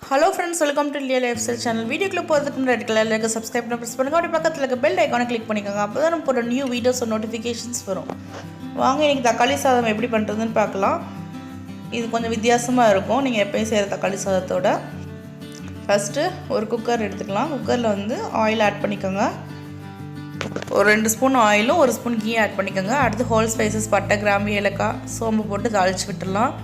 Hello friends, welcome to Real Lifestyle channel. Video clip போறதுக்கு முன்னாடி red கலர்ல இருக்க subscribe பண்ண press பண்ணுங்க. அப்படியே பக்கத்துல இருக்க bell icon-ஐ click பண்ணிக்கோங்க. அப்பதான் நம்ம போற new videos notifications வரும். வாங்க இன்னைக்கு தக்காளி சாதம் எப்படி பண்றதுன்னு பார்க்கலாம். இது கொஞ்சம் வித்தியாசமா இருக்கும். நீங்க எப்பவும் செய்யற தக்காளி சாதத்தோட ஃபர்ஸ்ட் ஒரு குக்கர் எடுத்துக்கலாம். குக்கர்ல வந்து ஆயில் ஆட் பண்ணிக்கோங்க. ஒரு 2 ஸ்பூன் ஆயிலும் 1 ஸ்பூன் கீ ஆட் பண்ணிக்கோங்க. அடுத்து ஹோல் ஸ்பைசஸ் பட்டை, கிராம்பு, ஏலக்காய், சோம்பு போட்டு தாளிச்சு விட்டுறலாம்.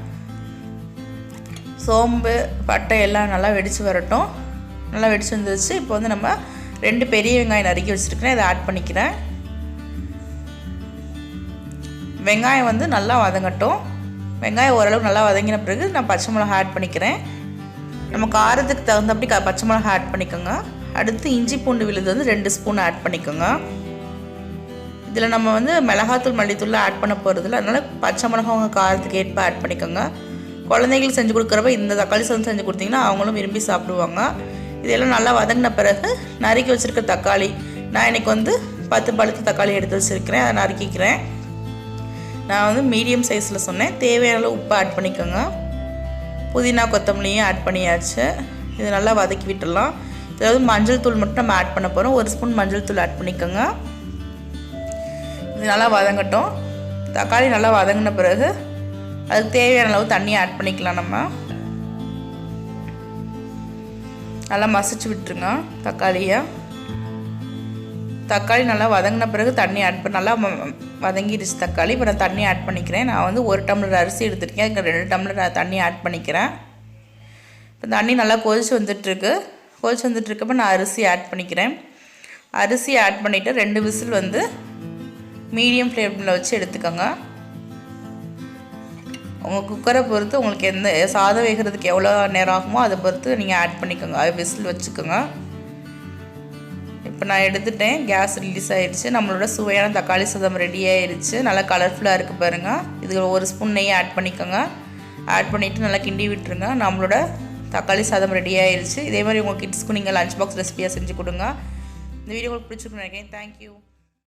சோம்பு பட்டை எல்லாம் நல்லா வெடிச்சு வரட்டும். நல்லா வெடிச்சு வந்துருச்சு. இப்போ வந்து நம்ம 2 பெரிய வெங்காயம் நறுக்கி வச்சுருக்கிறேன், இதை ஆட் பண்ணிக்கிறேன். வெங்காயம் வந்து நல்லா வதங்கட்டும். வெங்காயம் ஓரளவுக்கு நல்லா வதங்கின பிறகு நான் பச்சை மிளகாய் ஆட் பண்ணிக்கிறேன். நம்ம காரத்துக்கு தகுந்தபடி பச்சை மிளகாய் ஆட் பண்ணிக்கோங்க. அடுத்து இஞ்சி பூண்டு விழுது வந்து 2 ஸ்பூன் ஆட் பண்ணிக்கோங்க. இதில் நம்ம வந்து மிளகாத்தூள் மல்லித்தூள் ஆட் பண்ண போகிறதில்ல, அதனால் பச்சை மிளகாய் உங்கள் காரத்துக்கு ஏற்ப ஆட் பண்ணிக்கோங்க. குழந்தைங்களுக்கு செஞ்சு கொடுக்குறப்ப இந்த தக்காளி சாதம் செஞ்சு கொடுத்தீங்கன்னா அவங்களும் விரும்பி சாப்பிடுவாங்க. இதெல்லாம் நல்லா வதங்கின பிறகு நறுக்கி வச்சுருக்க தக்காளி, நான் இன்றைக்கி வந்து 10 பழுத்த தக்காளி எடுத்து வச்சுருக்கிறேன், அதை நறுக்கிக்கிறேன். நான் வந்து மீடியம் சைஸில் சொன்னேன். தேவையான அளவு உப்பு ஆட் பண்ணிக்கோங்க. புதினா கொத்தமல்லியும் ஆட் பண்ணியாச்சு. இது நல்லா வதக்கி விட்டுடலாம். இதாவது மஞ்சள் தூள் மட்டும் நம்ம ஆட் பண்ண போகிறோம். 1 ஸ்பூன் மஞ்சள் தூள் ஆட் பண்ணிக்கோங்க. இது நல்லா வதங்கட்டும். தக்காளி நல்லா வதங்கின பிறகு அதுக்கு தேவையான அளவு தண்ணி ஆட் பண்ணிக்கலாம். நம்ம நல்லா மசிச்சு விட்டுருங்க தக்காளியை. தக்காளி நல்லா வதங்கின பிறகு தண்ணி ஆட் பண்ணி நல்லா வதங்கிடுச்சு தக்காளி. இப்போ நான் தண்ணி ஆட் பண்ணிக்கிறேன். நான் வந்து 1 டம்ளர் அரிசி எடுத்துருக்கேன், அதுக்கு 2 டம்ளர் தண்ணி ஆட் பண்ணிக்கிறேன். இப்போ தண்ணி நல்லா கொதிச்சு வந்துட்டுருக்கப்போ நான் அரிசி ஆட் பண்ணிக்கிறேன். அரிசி ஆட் பண்ணிவிட்டு 2 விசில் வந்து மீடியம் ஃப்ளேமில் வச்சு எடுத்துக்கோங்க. உங்கள் குக்கரை பொறுத்து உங்களுக்கு எந்த சாதம் வேகிறதுக்கு எவ்வளோ நேரம் ஆகுமோ அதை பொறுத்து நீங்கள் ஆட் பண்ணிக்கோங்க, விசில் வச்சுக்கோங்க. இப்போ நான் எடுத்துட்டேன். கேஸ் ரிலீஸ் ஆகிடுச்சு. நம்மளோட சுவையான தக்காளி சாதம் ரெடி ஆகிடுச்சு. நல்லா கலர்ஃபுல்லாக இருக்குது பாருங்கள். இதுக்கு 1 ஸ்பூன் நெய் ஆட் பண்ணிக்கோங்க. ஆட் பண்ணிவிட்டு நல்லா கிண்டி விட்டுருங்க. நம்மளோட தக்காளி சாதம் ரெடி ஆகிடுச்சு. இதே மாதிரி உங்கள் கிட்ஸ்க்கு நீங்கள் லஞ்ச் பாக்ஸ் ரெசிபியாக செஞ்சு கொடுங்க. இந்த வீடியோ உங்களுக்கு பிடிச்சிருக்குன்னு நினைக்கிறேன். தேங்க்யூ.